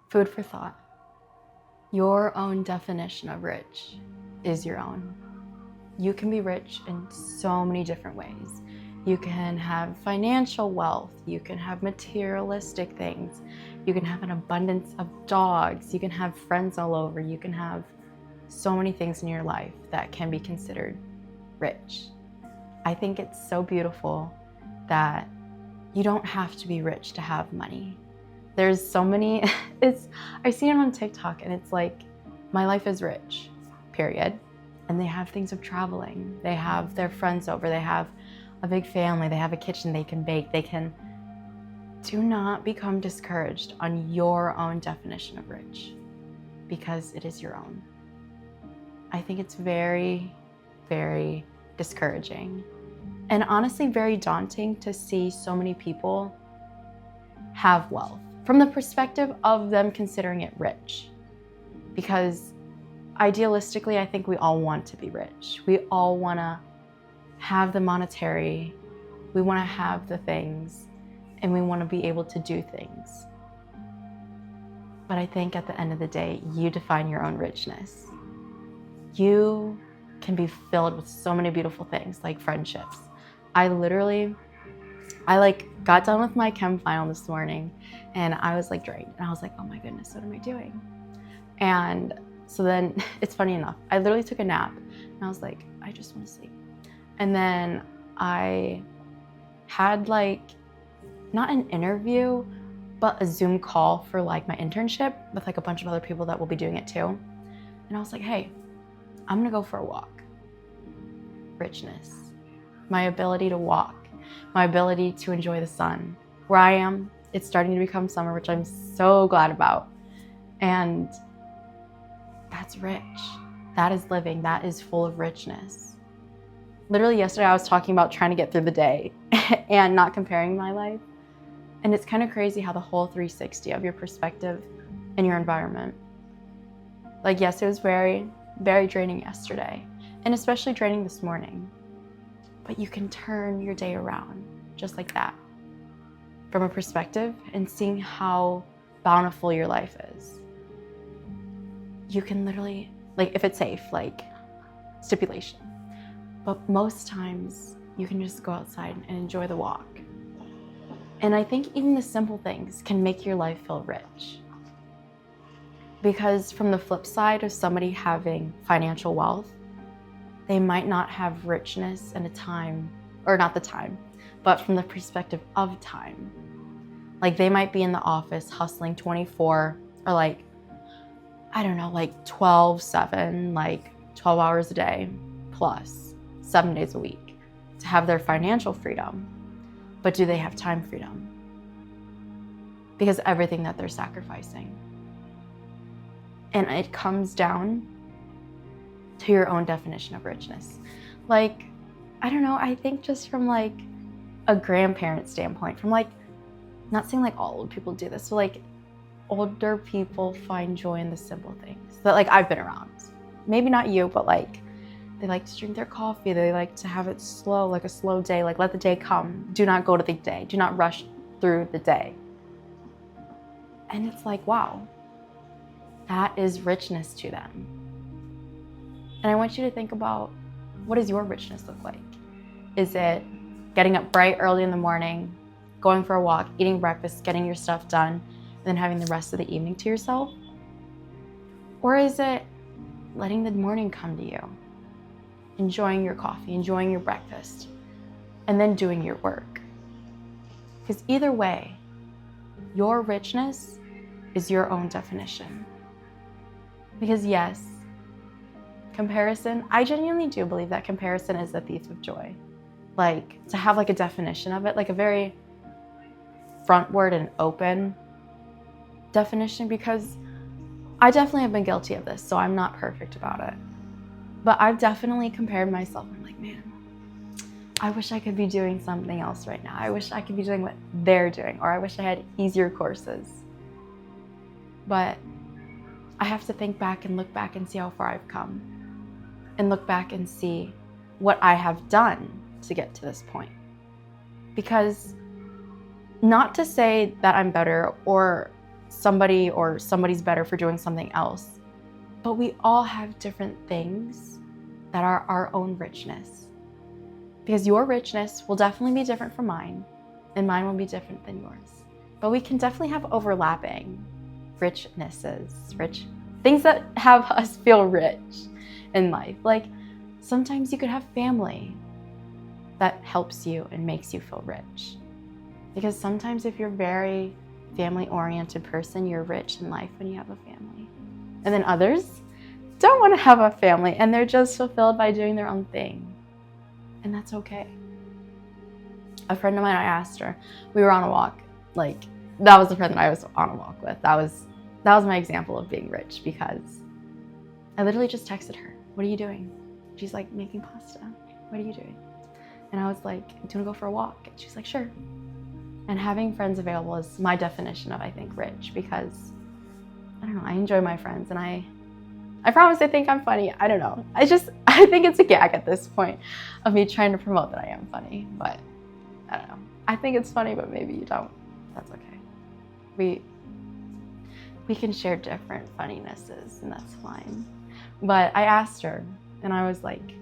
Food for thought. Your own definition of rich is your own. You can be rich in so many different ways. You can have financial wealth, you can have materialistic things, you can have an abundance of dogs, you can have friends all over, you can have so many things in your life that can be considered rich. I think it's so beautiful that you don't have to be rich to have money. There's so many, I see it on TikTok and it's like, my life is rich, period. And they have things of traveling. They have their friends over, they have a big family, they have a kitchen, they can bake, do not become discouraged on your own definition of rich because it is your own. I think it's very, very discouraging and honestly very daunting to see so many people have wealth from the perspective of them considering it rich. Because idealistically, I think we all want to be rich. We all want to have the monetary, we want to have the things, and we want to be able to do things. But I think at the end of the day, you define your own richness. You can be filled with so many beautiful things like friendships. I got done with my chem final this morning and I was drained and I was like, oh my goodness, what am I doing? And so then it's funny enough, I literally took a nap and I was like, I just want to sleep. And then I had not an interview, but a Zoom call for my internship with a bunch of other people that will be doing it too. And I was like, hey, I'm gonna go for a walk. Richness, my ability to walk, my ability to enjoy the sun. Where I am, it's starting to become summer, which I'm so glad about. And that's rich. That is living. That is full of richness. Literally yesterday, I was talking about trying to get through the day and not comparing my life. And it's kind of crazy how the whole 360 of your perspective and your environment. Yes, it was very, very draining yesterday, and especially draining this morning. But you can turn your day around just like that from a perspective and seeing how bountiful your life is. You can literally, if it's safe, stipulation. But most times you can just go outside and enjoy the walk. And I think even the simple things can make your life feel rich. Because from the flip side of somebody having financial wealth, they might not have richness in a time, or not the time, but from the perspective of time. They might be in the office hustling 24 or 12/7, 12 hours a day plus 7 days a week to have their financial freedom. But do they have time freedom? Because everything that they're sacrificing. And it comes down to your own definition of richness. I don't know, I think just from a grandparent standpoint, from not saying all old people do this, but older people find joy in the simple things that I've been around. Maybe not you, but they like to drink their coffee, they like to have it slow, a slow day, let the day come. Do not go to the day, do not rush through the day. And it's wow, that is richness to them. And I want you to think about, what does your richness look like? Is it getting up bright early in the morning, going for a walk, eating breakfast, getting your stuff done, and then having the rest of the evening to yourself? Or is it letting the morning come to you, enjoying your coffee, enjoying your breakfast, and then doing your work? Because either way, your richness is your own definition. Because yes, comparison, I genuinely do believe that comparison is the thief of joy. To have a definition of it, a very frontward and open definition, because I definitely have been guilty of this, so I'm not perfect about it. But I've definitely compared myself. I'm man, I wish I could be doing something else right now. I wish I could be doing what they're doing, or I wish I had easier courses. But I have to think back and look back and see how far I've come, and look back and see what I have done to get to this point. Because not to say that I'm better or somebody or somebody's better for doing something else. But we all have different things that are our own richness. Because your richness will definitely be different from mine, and mine will be different than yours. But we can definitely have overlapping richnesses, rich things that have us feel rich in life. Like sometimes you could have family that helps you and makes you feel rich. Because sometimes if you're a very family-oriented person, you're rich in life when you have a family. And then others don't want to have a family and they're just fulfilled by doing their own thing. And that's okay. A friend of mine, I asked her, we were on a walk. Like, that was the friend that I was on a walk with. That was my example of being rich, because I literally just texted her, what are you doing? She's like, making pasta. What are you doing? And I was like, do you want to go for a walk? And she's like, sure. And having friends available is my definition of, I think, rich, because, I don't know, I enjoy my friends, and I promise they think I'm funny. I don't know. I think it's a gag at this point of me trying to promote that I am funny, but I don't know. I think it's funny, but maybe you don't. That's okay. We can share different funninesses, and that's fine. But I asked her, and I was like,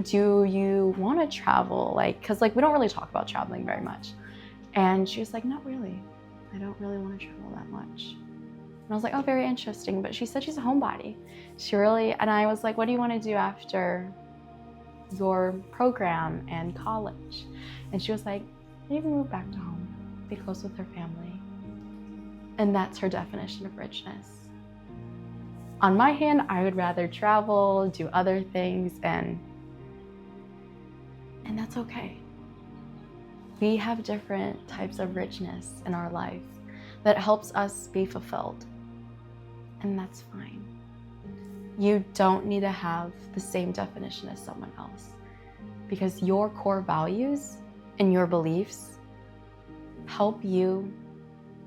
do you want to travel? Like, cause like we don't really talk about traveling very much. And she was like, not really. I don't really want to travel that much. And I was like, oh, very interesting. But she said she's a homebody. And I was like, what do you want to do after your program and college? And she was like, maybe move back to home, be close with her family. And that's her definition of richness. On my hand, I would rather travel, do other things, and that's okay. We have different types of richness in our life that helps us be fulfilled. And that's fine. You don't need to have the same definition as someone else, because your core values and your beliefs help you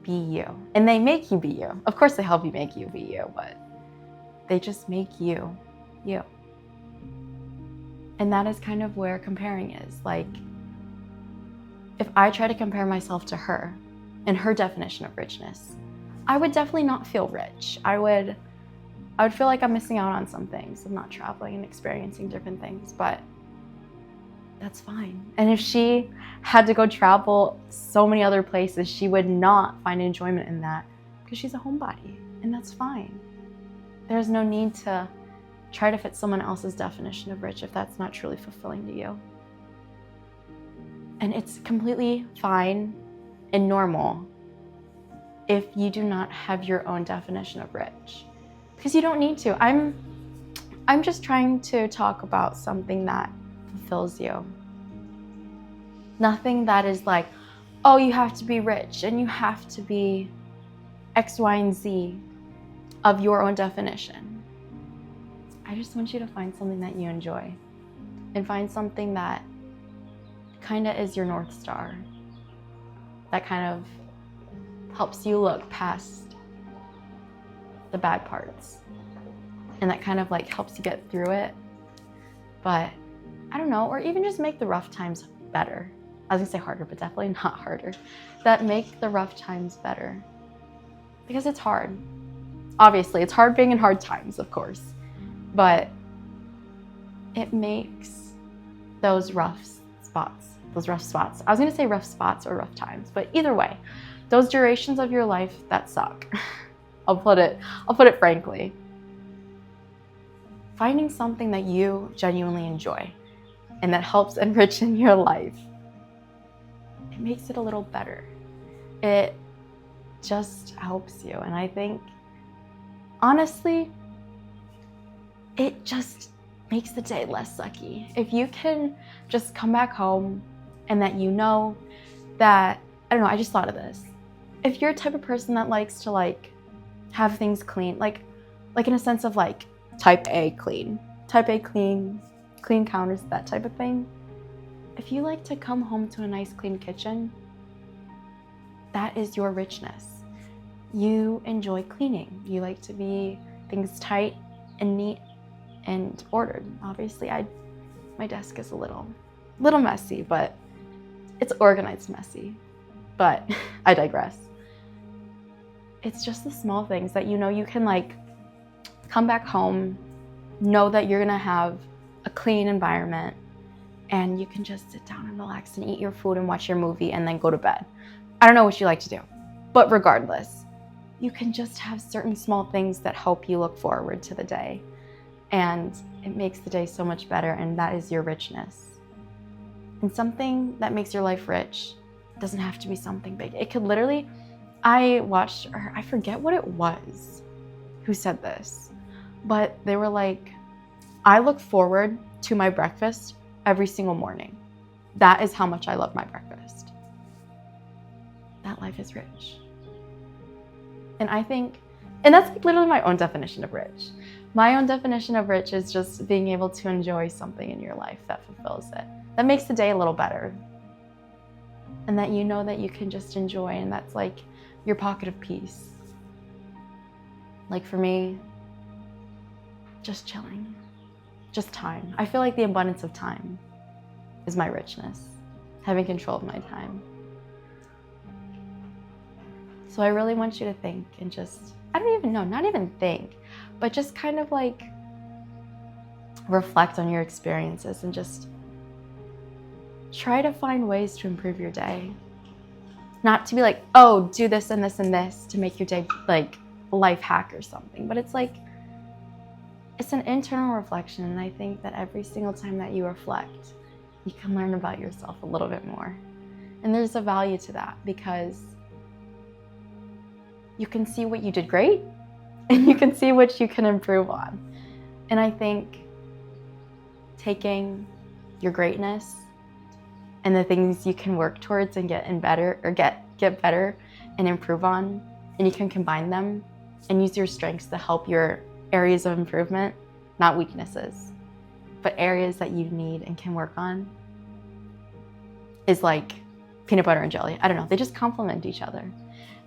be you. And they make you be you. Of course they help you make you be you, but they just make you, you. And that is kind of where comparing is. Like, if I try to compare myself to her and her definition of richness, I would definitely not feel rich. I would feel like I'm missing out on some things of not traveling and experiencing different things, but that's fine. And if she had to go travel so many other places, she would not find enjoyment in that because she's a homebody, and that's fine. There's no need to try to fit someone else's definition of rich if that's not truly fulfilling to you. And it's completely fine and normal if you do not have your own definition of rich, because you don't need to. I'm just trying to talk about something that fulfills you. Nothing that is like, oh, you have to be rich and you have to be X, Y, and Z of your own definition. I just want you to find something that you enjoy and find something that kind of is your North Star, that kind of helps you look past the bad parts, and that kind of like helps you get through it. But I don't know, or even just make the rough times better. I was gonna say harder, but definitely not harder. That make the rough times better, because it's hard. Obviously, it's hard being in hard times, of course, but it makes those rough spots. I was gonna say rough spots or rough times, but either way, those durations of your life that suck. I'll put it frankly. Finding something that you genuinely enjoy and that helps enrich in your life, it makes it a little better. It just helps you. And I think, honestly, it just makes the day less sucky. If you can just come back home and that you know that, I don't know, I just thought of this. If you're a type of person that likes to like have things clean, like in a sense of like type A clean, clean counters, that type of thing. If you like to come home to a nice clean kitchen, that is your richness. You enjoy cleaning. You like to be things tight and neat and ordered. Obviously, my desk is a little messy, but it's organized messy. But I digress. it's just the small things that you can like come back home, know that you're gonna have a clean environment, and you can just sit down and relax and eat your food and watch your movie and then go to bed. I don't know what you like to do, but regardless, you can just have certain small things that help you look forward to the day. And it makes the day so much better, and that is your richness. And something that makes your life rich doesn't have to be something big. It could literally, I watched, or I forget what it was who said this, but they were like, I look forward to my breakfast every single morning. That is how much I love my breakfast. That life is rich. And I think, and that's like literally my own definition of rich. My own definition of rich is just being able to enjoy something in your life that fulfills it, that makes the day a little better. And that you know that you can just enjoy, and that's like your pocket of peace. Like for me, just chilling, just time. I feel like the abundance of time is my richness, having control of my time. So I really want you to think and just, I don't even know, not even think, but just kind of like reflect on your experiences and just try to find ways to improve your day. Not to be like, oh, do this and this and this to make your day like a life hack or something, but it's like, it's an internal reflection. And I think that every single time that you reflect, you can learn about yourself a little bit more. And there's a value to that, because you can see what you did great and you can see what you can improve on. And I think taking your greatness and the things you can work towards and get better and improve on, and you can combine them and use your strengths to help your areas of improvement, not weaknesses, but areas that you need and can work on, is like peanut butter and jelly. I don't know, they just complement each other.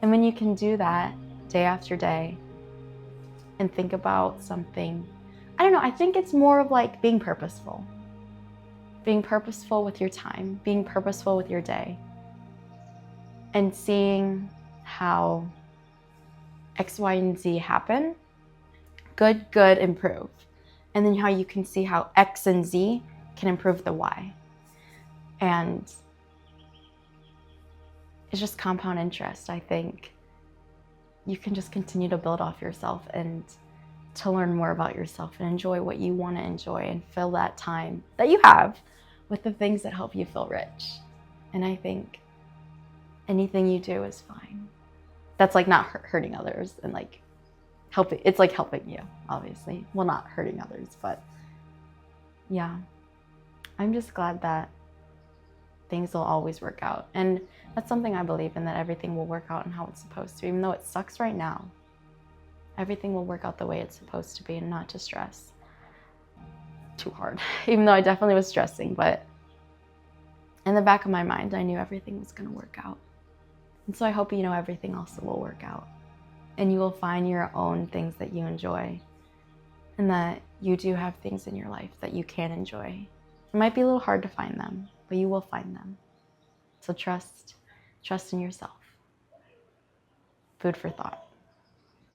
And when you can do that day after day and think about something, I don't know, I think it's more of like being purposeful. Being purposeful with your time, being purposeful with your day, and seeing how X, Y, and Z happen, good, improve. And then how you can see how X and Z can improve the Y. And it's just compound interest. I think you can just continue to build off yourself and to learn more about yourself and enjoy what you want to enjoy and fill that time that you have with the things that help you feel rich. And I think anything you do is fine. That's like not hurting others and like helping. It's like helping you, obviously. Well, not hurting others, but yeah. I'm just glad that things will always work out. And that's something I believe in, that everything will work out and how it's supposed to. Even though it sucks right now, everything will work out the way it's supposed to be, and not to stress too hard. Even though I definitely was stressing, but in the back of my mind, I knew everything was going to work out. And so I hope you know everything also will work out. And you will find your own things that you enjoy, and that you do have things in your life that you can enjoy. It might be a little hard to find them, but you will find them. So trust in yourself. Food for thought.